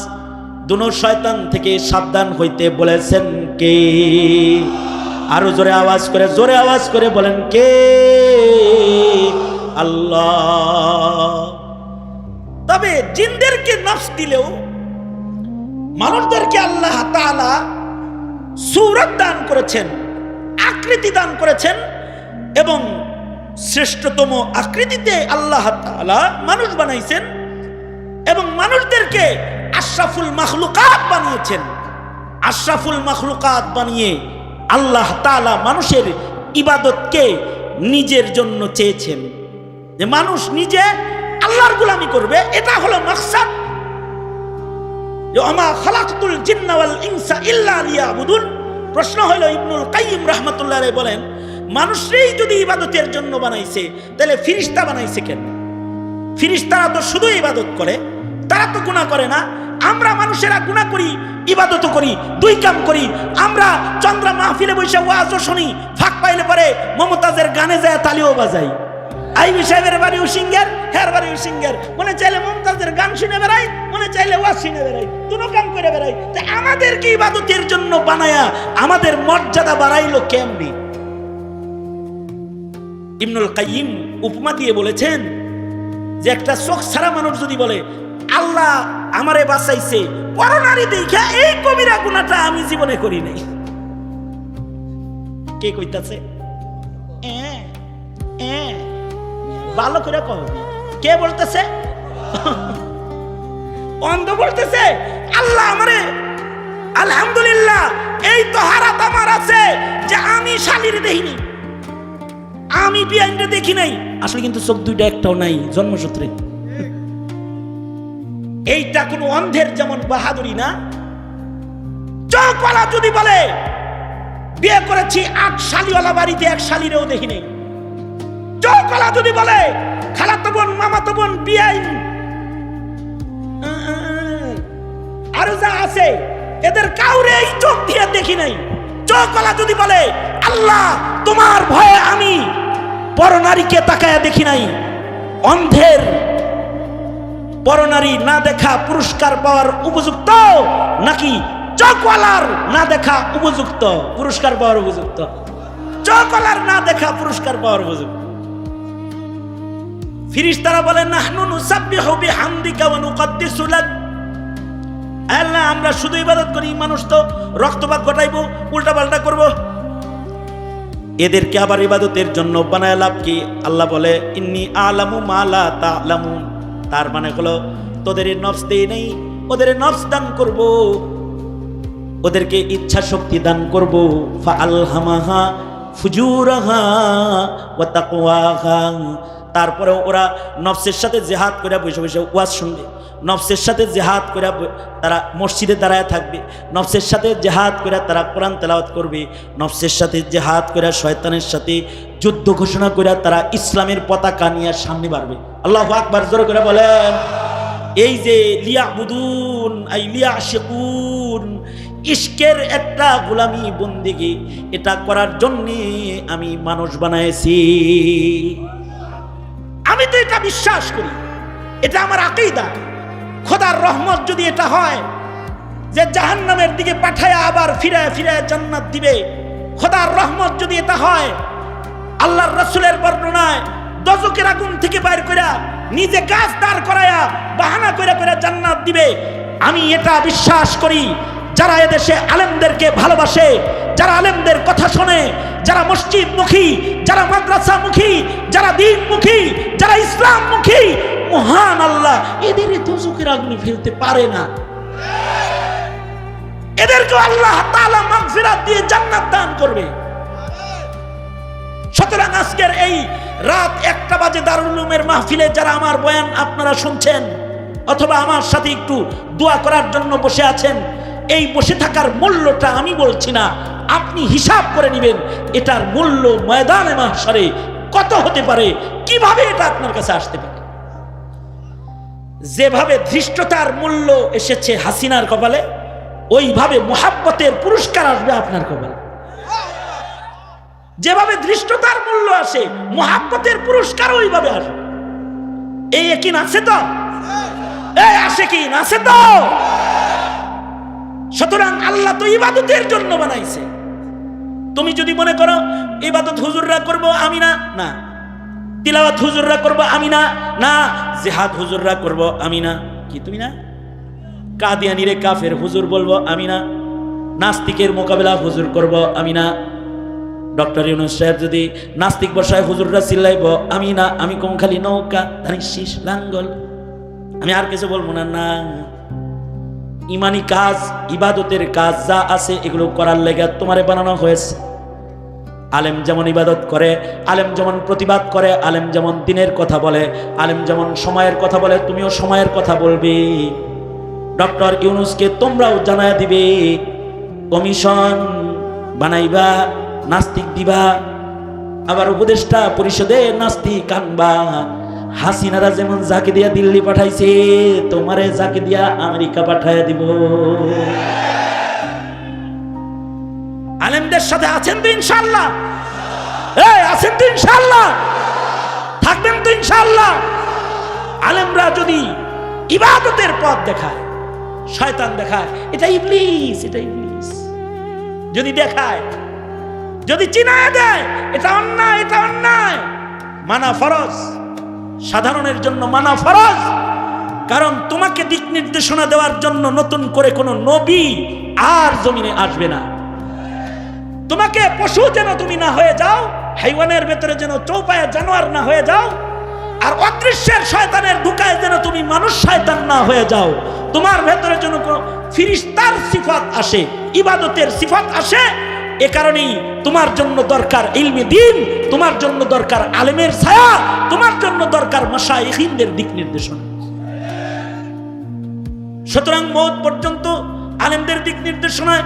দুনো শয়তান থেকে সাবধান হইতে বলেছেন কে? আরো জোরে আওয়াজ করে বলেন কে? আল্লাহ। তবে জিনদেরকে নফস দিলেও মানুষদেরকে আল্লাহ তাআলা সূরত দান করেছেন, আকৃতি দান করেছেন, এবং শ্রেষ্ঠতম আকৃতিতে আল্লাহ তাআলা মানুষ বানাইছেন এবং মানুষদেরকে আশরাফুল মাখলুকাত বানিয়েছেন। আশরাফুল মাখলুকাত বানিয়ে আল্লাহ তাআলা মানুষের ইবাদতকে নিজের জন্য চেয়েছেন, যে মানুষ নিজে আল্লাহর গোলামি করবে। এটা হলো মাকসাদ। ওমা খালাকতুল জিন্না ওয়াল ইনসা ইল্লা লিয়াবুদুন। প্রশ্ন হলো, ইবনুল কাইয়িম রাহমাতুল্লাহ আলাইহি বলেন, মানুষই যদি ইবাদতের জন্য বানাইছে তাহলে ফেরেশতা বানাইছে কেন? ফেরেশতারা তো শুধু ইবাদত করে, তারা তো গুনাহ করে না। আমরা মানুষেরা গুনাহ করি, ইবাদত করি, দুই কাম করি। আমরা চন্দ্রা মাহফিলে বসে ওয়াজও শুনি, ফাঁক পাইলে পরে মমতাজের গানে যায় তালিও বাজাই। আইবি সাহেবের বাড়িও সিঙ্গার, হের বাড়িও সিঙ্গার। মনে চাইলে মমতাজের গান শুনে বেড়াই, মনে চাইলে ওয়াজ শুনে বেড়াই, দুটো কাম করে বেড়াই। তো আমাদেরকে ইবাদতের জন্য বানায়া আমাদের মর্যাদা বাড়াইলো কেমনি? ইবনুল কাইয়িম উপমা দিয়ে বলেছেন যে একটা চোখ ছাড়া মানুষ যদি বলে আল্লাহ আমারে বাঁচাইছে পরনারী দেখা, এই কবিরা গুনাহটা আমি জীবনে করি নাই। কে কইতাছে? ভালো করে কও, কে বলতেছে? অন্ধ বলতেছে আল্লাহ আমারে, আলহামদুলিল্লাহ এই তো হারাত আমার আছে যে আমি শালীর দেখিনি, আমি বিয়াইনটা দেখি নাই। আসলে কিন্তু চোখ দুইটা একটাও নাই জন্মসূত্রে। এইটা কোন অন্ধের যেমন বাহাদুরি না। চোখওয়ালা যদি বলে বিয়ে করেছি 8 শালীওয়ালা বাড়িতে, এক শালীরেও দেখি নাই। চোখওয়ালা যদি বলে খালাতো বোন, মামাতো বোন, বিয়াইন আর যা আছে এদের কাউরে এই চোখ দিয়ে দেখি নাই। চোখওয়ালা যদি বলে আল্লাহ তোমার ভয়ে আমি পরনারীকে তাকায়া দেখি নাই। অন্ধের পরনারী না দেখা পুরস্কার পাওয়ার উপযুক্ত, নাকি চোখওয়ালার না দেখা উপযুক্ত পুরস্কার পাওয়ার উপযুক্ত? চোখওয়ালার না দেখা পুরস্কার পাওয়ার উপযুক্ত। ফেরেশতারা বলেন নাহনু নুসাব্বিহু বিহামদিকা ওয়া নুকদ্দিসু লাক। আল্লাহ আমরা শুধু ইবাদত করি, মানুষ তো রক্তপাত ঘটাইবো, উল্টাপাল্টা করব। এদেরকে আবার ইবাদতের জন্য বানায় লাভ কি? আল্লাহ বলে ইন্নী আলামু মা লা তা'লামুন। তার মানে হলো তোদের নফস দেই নেই, ওদের নফস দান করব, ওদেরকে ইচ্ছা শক্তি দান করব। ফাআলহামাহা ফুজুরাহা ওয়া তাকওয়াহা। তারপরে ওরা নফসের সাথে জিহাদ করে বসে বসে ওয়াজ শুনবে, নফসের সাথে জিহাদ করে তারা মসজিদে দাঁড়ায় থাকবে, নফসের সাথে জিহাদ করে তারা কোরআন তেলাওয়াত করবে, নফসের সাথে জিহাদ করে শয়তানের সাথে যুদ্ধ ঘোষণা করে তারা ইসলামের পতাকা নিয়ে সামনে বাড়বে। আল্লাহু আকবার, জোরে করে বলেন। এই যে লিয়াবুদুন আই লিয়াশিকুন, ইশকের একটা গোলামি বন্দেগী, এটা করার জন্য আমি মানুষ বানাইছি। আমি তো এটা বিশ্বাস করি, এটা আমার আকীদা। খোদার রহমত যদি এটা হয় যে জাহান্নামের দিকে পাঠায়া আবার ফিরায় ফিরায় জান্নাত দিবে, খোদার রহমত যদি এটা হয় আল্লাহর রাসূলের বর্ণনায় দোজখের আগুন থেকে বাইর কইরা নিজে গাছ দাঁড় করায়া বাহানা কইরা কইরা জান্নাত দিবে, আমি এটা বিশ্বাস করি। যারা এদেশে আলেমদেরকে ভালোবাসে, যারা আলেমদের কথা শোনে, যারা মসজিদমুখী, যারা মাদ্রাসামুখী, যারা দ্বীনমুখী, যারা ইসলামমুখী, মহান আল্লাহ এদের দোজখের আগুনে ফেলতে পারে না। এদেরকে আল্লাহ তাআলা মাগফিরাত দিয়ে জান্নাত দান করবে। সুতরাং আজকের এই রাত 1টা বাজে দারুল উলুমের মাহফিলে যারা আমার বয়ান আপনারা শুনছেন অথবা আমার সাথে একটু দোয়া করার জন্য বসে আছেন, এই বসে থাকার মূল্যটা আমি বলছি না, আপনি হিসাব করে নেবেন এটার মূল্য ময়দানে মাহশরে কত হতে পারে, কিভাবে এটা আপনার কাছে আসতে পারে। যেভাবে ধৃষ্টতার মূল্য এসেছে হাসিনার কপালে, ওইভাবে মুহাব্বতের পুরস্কার আসবে আপনার কপালে। যেভাবে ধৃষ্টতার মূল্য আসে, মুহাব্বতের পুরস্কার ওইভাবে আসবে। এই ইয়াকিন আছে তো? এই আশিকিন আছে তো? সুতরাং আল্লাহ তো ইবাদতের জন্য বানাইছে। তুমি যদি মনে করো ইবাদত হুজুররা করব আমি না, না। তিলাওয়াত হুজুররা করব আমি না, না। জিহাদ হুজুররা করব আমি না, কি তুমি না? কাদিয়ানিরে কাফের হুজুর বলবো আমি না। নাস্তিকের মোকাবেলা হুজুর করব আমি না। ডক্টর ইউনূস সাহেব যদি নাস্তিক বসায় হুজুররা চিল্লাইব আমি না। আমি কম খালি নৌকা ধানি শীষ লাঙ্গল, আমি আর কিছু বলবো না। না, ইমানি কাজ, ইবাদতের কাজ যা আছে এগুলো করার লেগে তোমারে বানানো হয়েছে। আলেম যেমন ইবাদত করে, আলেম যেমন প্রতিবাদ করে, আলেম যেমন দিনের কথা বলে, আলেম যেমন সময়ের কথা বলে, তুমিও সময়ের কথা বলবে। ডক্টর ইউনূসকে তোমরাও জানায় দিবে, কমিশন বানাইবা, নাস্তিক দিবা, আবার উপদেষ্টা পরিষদে নাস্তিক আনবা। হাসিনারা যেমন যাকে দিয়া দিল্লি পাঠাইছে, তোমারে যাকে দিয়া আমেরিকা পাঠায় দিব। আলেমদের সাথে আছেন তো ইনশাআল্লাহ? আছেন তো ইনশাআল্লাহ? থাকবেন তো ইনশাআল্লাহ? আলেমরা যদি ইবাদতের পথ দেখায়, শয়তান দেখায় এটা ইবলিস, এটা ইবলিস যদি দেখায়, যদি চিনায় দেয় এটা অন্যায়, এটা অন্যায়, মানা ফরজ। সাধারণের জন্য মানা ফরজ, কারণ তোমাকে দিক নির্দেশনা দেওয়ার জন্য নতুন করে কোনো নবী আর জমিনে আসবে না। তোমাকে পশু যেন তুমি না হয়ে যাও, হাইওয়ানের ভেতরে যেন চৌপায়া জানোয়ার না হয়ে যাও, আর অদৃশ্যের শয়তানের ঢুকায় যেন তুমি মানুষ শয়তান না হয়ে যাও। তোমার ভেতরে যেন কোনো ফিরিস্তার সিফাত আসে, ইবাদতের সিফাত আসে। এ কারণেই তোমার জন্য দরকার ইলমে দ্বীন, তোমার জন্য দরকার আলেমের ছায়া, তোমার জন্য দরকার মাশায়েখিনদের দিক নির্দেশনা। সুতরাং মওত পর্যন্ত আলেমদের দিক নির্দেশনায়,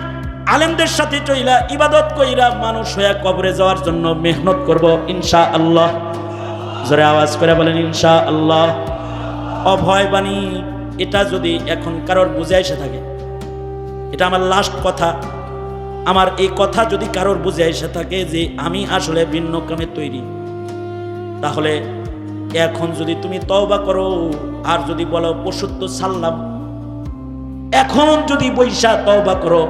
আলেমদের সাথে চইলা ইবাদত কইরা মানুষ হয়ে কবরে যাওয়ার জন্য মেহনত করব ইনশাআল্লাহ। জোরে আওয়াজ করে বলেন ইনশাআল্লাহ। অভয় বাণী এটা যদি এখন কারোর বুঝে এসে থাকে, এটা আমার লাস্ট কথা, আমার এই কথা যদি কারোর বুঝে এসে থাকে যে আমি আসলে ভিন্ন কামে তৈরি, তাহলে এখন যদি তুমি তওবা করো আর যদি বলো পশুত্ব ছাড়লাম, এখন যদি বৈশা তওবা করো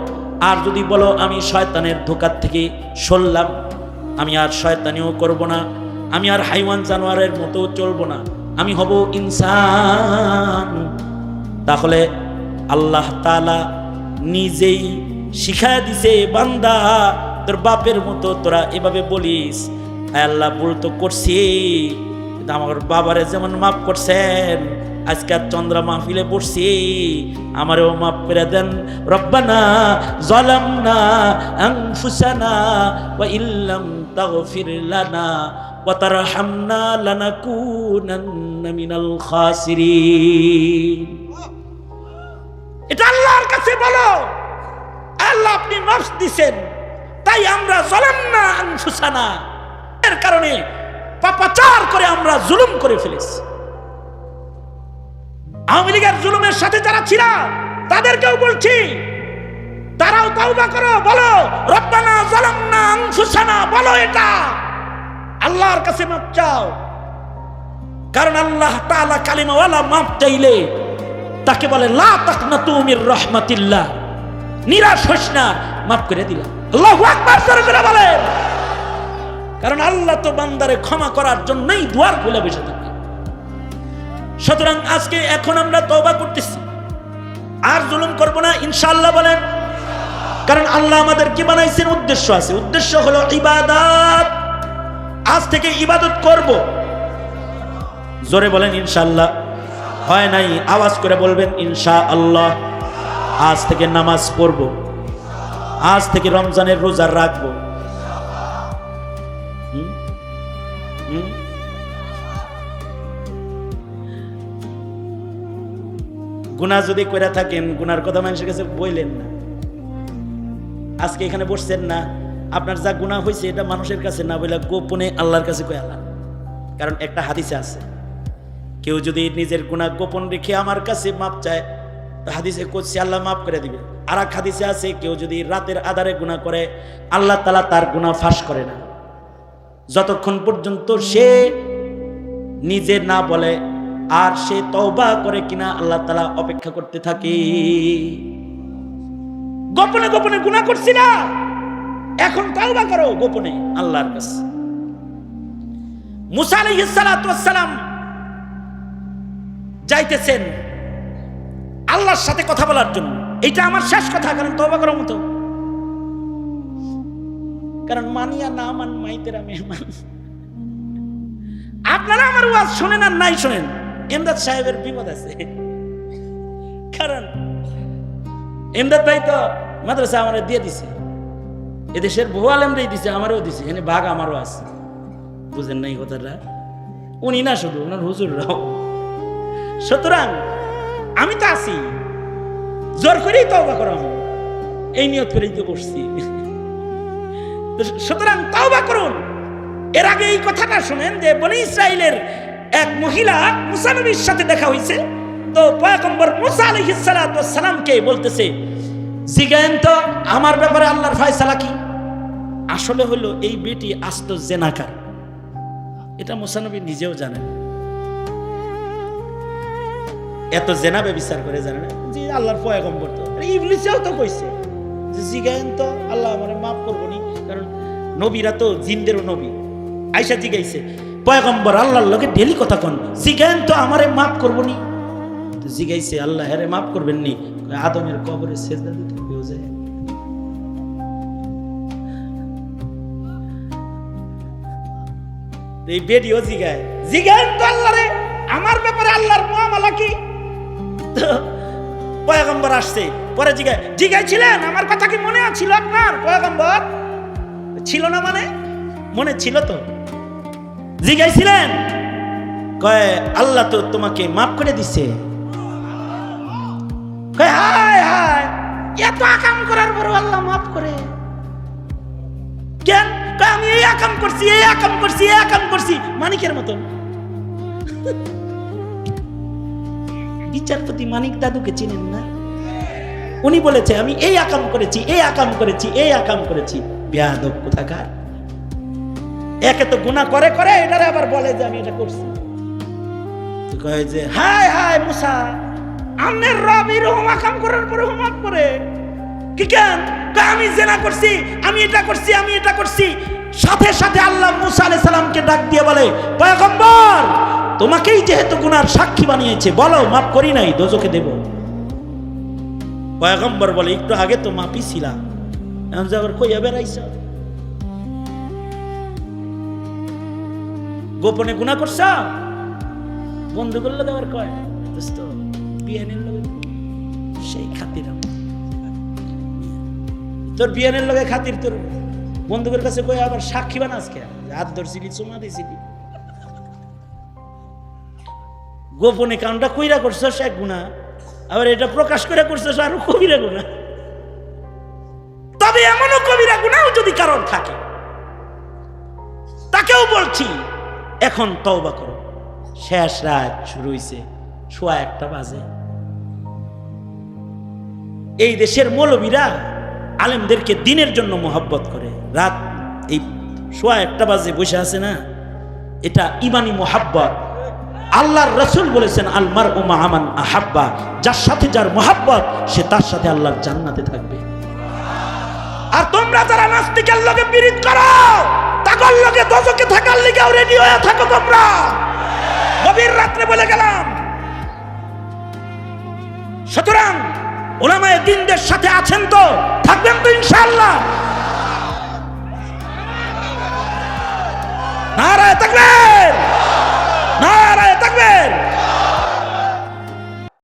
আর যদি বলো আমি শয়তানের ধোঁকার থেকে সরলাম, আমি আর শয়তানিও করব না, আমি আর হাইওয়ান জানোয়ারের মতো চলবো না, আমি হব ইনসান, তাহলে আল্লাহ তাআলা নিজেই শিখায় দিছে, বান্দা তোর বাপের মতো তোরা এভাবে বলিস, আল্লাহ ভুল তো করছি, আমার বাবারে যেমন মাফ করছেন, আজকে চন্দ্রা মাহফিলে পড়ছি, আমারও মাফ করে দেন। রব্বানা যালামনা আনফুসানা ওয়া ইল্লাম তাগফির লানা ওয়া তারহামনা লানাকুনান্না মিনাল খাসিরিন। এটা আল্লাহর কাছে বলো, আল্লাহ আপনি মাফ দিবেন, তাই আমরা যালামনা আনফুসানা, এর কারণে পাপাচার করে আমরা জুলুম করে ফেলেছি। আওয়ামী লীগের জুলুমের সাথে যারা ছিল তাদেরকেও বলছি, তারাও তওবা করো, বলো রব্বানা যালামনা আনফুসানা, বলো এটা আল্লাহর কাছে মাফ চাও। কারণ আল্লাহ তাআলা কালিমাওয়ালা মাফ চাইলে তাকে বলে লা তাকনাতু মির রাহমাতিল্লাহ, নিরাশ হোস না, মাফ করে দিলাম। আল্লাহু আকবার জোরে জোরে বলেন। কারণ আল্লাহ তো বান্দারে ক্ষমা করার জন্যই দুয়ার খুলে বসে থাকে। সুতরাং আজকে এখন আমরা তওবা করতেছি, আর জুলুম করব না ইনশাআল্লাহ বলেন। কারণ আল্লাহ আমাদের কি বানাইছেন, উদ্দেশ্য আছে, উদ্দেশ্য হলো ইবাদত। আজ থেকে ইবাদত করব, জোরে বলেন ইনশাআল্লাহ। হয় নাই আওয়াজ করে বলবেন ইনশাআল্লাহ। আজ থেকে নামাজ পড়ব, আজ থেকে রমজানের রোজা রাখবো। গুনাহ যদি করে থাকেন, গুনার কথা মানুষের কাছে বললেন না। আজকে এখানে বসছেন না, আপনার যা গুনাহ হয়েছে এটা মানুষের কাছে না বলে গোপনে আল্লাহর কাছে কই আল্লাহ। কারণ একটা হাদিসে আছে, কেউ যদি নিজের গুনাহ গোপন রেখে আমার কাছে মাপ চায়, তো হাদিসে কুদসি আল্লাহ মাফ করে দিবে। আর এক হাদিসে আছে, কেউ যদি রাতের আধারে গুনাহ করে, আল্লাহ তাআলা তার গুনাহ ফাঁস করে না, যতক্ষণ পর্যন্ত সে নিজে না বলে আর সে তওবা করে কিনা আল্লাহ তাআলা অপেক্ষা করতে থাকে। গোপনে গোপনে গুনাহ করছি না, এখন তওবা করো গোপনে আল্লাহর কাছে। মুসা আলাইহিস সালাতু ওয়াস সালাম যাইতেছেন আল্লাহর সাথে কথা বলার জন্য। এটা আমার শেষ কথা, কারণ তওবা করার মতো, কারণ মানিয়া না মান মাইতেরা মেহমান। আপনারা আমার ওয়াজ শোনেন আর নাই শোনেন, এমদাদ সাহেবের বিপদ আছে। কারণ এমদাদ ভাই তো মাদ্রাসা আমার দিয়ে দিছে, এদেশের বহু আলেমরাই দিছে, আমারও দিছে, এখানে ভাগ আমারও আছে। বুঝেন নাই কথাটা? উনি না শুধু, ওনার হুজুররাও। সুতরাং আমি তো আছি, জোর করেই তওবা করা হবে, এই নিয়ত করেই তো বসছি। সুতরাং তওবা করুন। এর আগে এই কথাটা শুনেন যে বনি ইসরাইলের এক মহিলা মুসা নবীর সাথে দেখা হয়েছে, তো পয়গম্বর মুসা আলাইহিস সালাতু ওয়াস সালামকে বলতেছে, জিজ্ঞেন তো আমার ব্যাপারে আল্লাহর ফয়সালা কি? আসলে হলো এই বেটি আস্ত জেনাকার, এটা মুসা নবী নিজেও জানেন। এত জেনা ব্যভিচার করে জানেন যে আল্লাহর পয়গম্বর, তো ইবলিসও তো কইছে যে জিজ্ঞেন তো আল্লাহ আমারে মাফ করবো নি, কারণ নবীরা তো জিনদেরও নবী। আয়েশা জিগাইছে, পয়গম্বর আল্লাহর লগে ডেলি কথা কন, জিজ্ঞেন তো আমারে মাফ করবো নি? তো জিগাইছে আল্লাহ হেরে মাফ করবেন নি? আদমের কবরে সেজদা দিতে হয়ে যায়। এই বেডিও জিগায়, জিগান তো আল্লাহরে আমার ব্যাপারে আল্লাহর মুআমালা কি? পয়গম্বর আসছে পরে জিগাইছিলেন আমার কথা কি মনে ছিল আপনার? পয়গম্বর ছিল না মানে মনে ছিল তো। জিগাইছিলেন, কয় আল্লাহ তো তোমাকে মাফ করে দিছে। কয় হায় হায়, এত আকাম করার পর আল্লাহ মাফ করে কেন? আমি এই আকাম করছি, এই আকাম করছি, এই আকাম করছি, মানিকের মতন। বিচারপতি মানিক দাদুকে চিনেন না? উনি বলেছে আমি এই আকাম করেছি, এই আকাম করেছি, এই আকাম করেছি। বেয়াদব কোথাকার, একে তো গুনাহ করে করে এটারে আবার বলে যে আমি এটা করছি। কয় যে হায় হায় মুসা, আমনের রব এরকম আকাম করার পরে মাফ করে কি কেন? আমি জেনা করছি, আমি এটা করছি, আমি এটা করছি। সাথে সাথে আল্লাহ মুসা আলাইহিস সালামকে ডাক দিয়ে বলে, পয়গম্বর তোমাকেই যেহেতু গুনার সাক্ষী বানিয়েছে, বলো মাফ করি নাই, দোজখে দেব। পয়গম্বর বলে একটু আগে তো মাপই ছিলাম, এখন যে আবার কইয়া বেড়াইছ? গোপনে গুনাহ করছ, বন্ধু করলে আবার কয় দোস্ত বিয়ানের লগে সেই খাতির, তোর বিয়ানের লগে খাতির, তোর বন্ধুকের কাছে কই আবার সাক্ষী বানাস কে? হাত ধরছিলি, চুমা দিছিলি, গোপনে কামটা কইরা করছস এক গুনাহ, আবার এটা প্রকাশ করে করছস আরো কবিরা গুনাহ। তবে এমনও কবিরা গুনাহ যদি কারণ থাকে, তাকেও বলছি এখন তওবা করো। শেষ রাত শুরু হইছে, 1:15 বাজে। এই দেশের মৌলবীরা আলেমদেরকে দিনের জন্য মোহাব্বত করে, রাত এই 1:15 বাজে বসে আছে না, এটা ইমানি মোহাব্বত। আল্লাহর রাসূল বলেছেন আল মারউ মা মান আহাব্বা, যার সাথে যার মোহাব্বত সে তার সাথে আল্লাহর জান্নাতে থাকবে। আর তোমরা যারা নাস্তিকের লগে বিরোধ করো, তাকর লগে দোজখে থাকার লিগেও রেডি হয়ে থাকো। তোমরা গভীর রাত্রে বলে গেলাম। সুতরাং উলামায়ে দ্বীনদের সাথে আছেন তো?